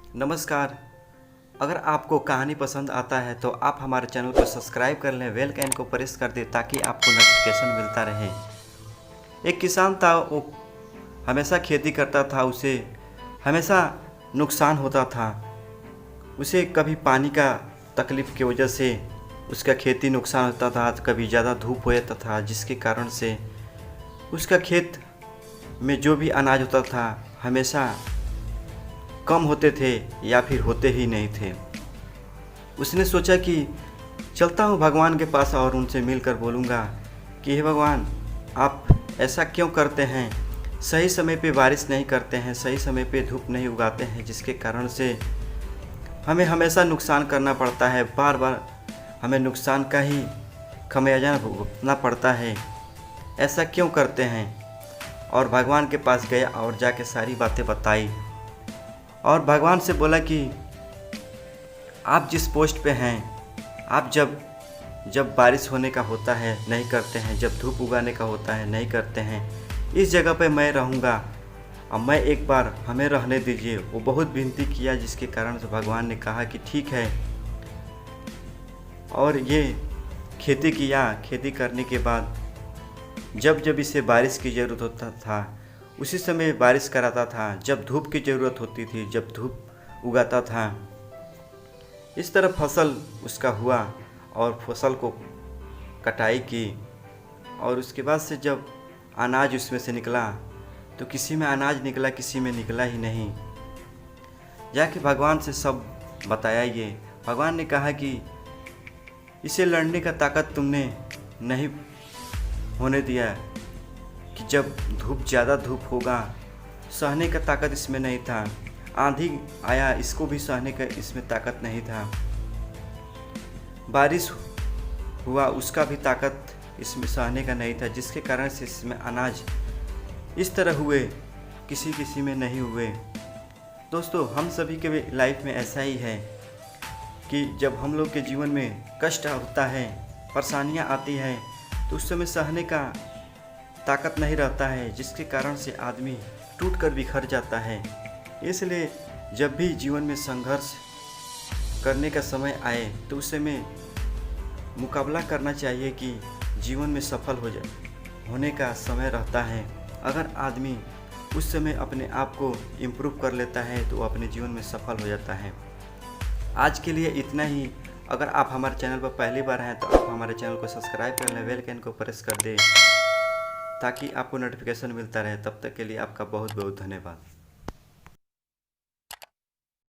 नमस्कार। अगर आपको कहानी पसंद आता है तो आप हमारे चैनल को सब्सक्राइब कर लें, बेल आइकन को प्रेस कर दें ताकि आपको नोटिफिकेशन मिलता रहे। एक किसान था, वो हमेशा खेती करता था, उसे हमेशा नुकसान होता था। उसे कभी पानी का तकलीफ़ की वजह से उसका खेती नुकसान होता था, तो कभी ज़्यादा धूप हो जाता था, जिसके कारण से उसका खेत में जो भी अनाज होता था हमेशा कम होते थे या फिर होते ही नहीं थे। उसने सोचा कि चलता हूँ भगवान के पास और उनसे मिलकर बोलूँगा कि हे भगवान, आप ऐसा क्यों करते हैं, सही समय पे बारिश नहीं करते हैं, सही समय पे धूप नहीं उगाते हैं, जिसके कारण से हमें हमेशा नुकसान करना पड़ता है, बार बार हमें नुकसान का ही खमियाजा भुगतना पड़ता है, ऐसा क्यों करते हैं। और भगवान के पास गया और जाके सारी बातें बताई और भगवान से बोला कि आप जिस पोस्ट पे हैं, आप जब बारिश होने का होता है नहीं करते हैं, जब धूप उगाने का होता है नहीं करते हैं, इस जगह पे मैं रहूँगा, अब मैं एक बार हमें रहने दीजिए। वो बहुत विनती किया, जिसके कारण से भगवान ने कहा कि ठीक है। और ये खेती किया। खेती करने के बाद जब जब इसे बारिश की ज़रूरत होता था उसी समय बारिश कराता था, जब धूप की ज़रूरत होती थी जब धूप उगाता था। इस तरह फसल उसका हुआ और फसल को कटाई की। और उसके बाद से जब अनाज उसमें से निकला तो किसी में अनाज निकला, किसी में निकला ही नहीं। जाके भगवान से सब बताया। ये भगवान ने कहा कि इसे लड़ने का ताकत तुमने नहीं होने दिया, कि जब ज़्यादा धूप होगा सहने का ताकत इसमें नहीं था, आंधी आया इसको भी सहने का इसमें ताकत नहीं था, बारिश हुआ उसका भी ताकत इसमें सहने का नहीं था, जिसके कारण से इसमें अनाज इस तरह हुए, किसी किसी में नहीं हुए। दोस्तों, हम सभी के लाइफ में ऐसा ही है कि जब हम लोग के जीवन में कष्ट होता है, परेशानियाँ आती हैं, तो उस समय सहने का ताकत नहीं रहता है, जिसके कारण से आदमी टूट कर बिखर जाता है। इसलिए जब भी जीवन में संघर्ष करने का समय आए तो उस समय मुकाबला करना चाहिए कि जीवन में सफल होने का समय रहता है। अगर आदमी उस समय अपने आप को इम्प्रूव कर लेता है तो वो अपने जीवन में सफल हो जाता है। आज के लिए इतना ही। अगर आप हमारे चैनल पर पहली बार हैं तो आप हमारे चैनल को सब्सक्राइब कर लें, बेल आइकन को प्रेस कर दें ताकि आपको नोटिफिकेशन मिलता रहे। तब तक के लिए आपका बहुत बहुत धन्यवाद।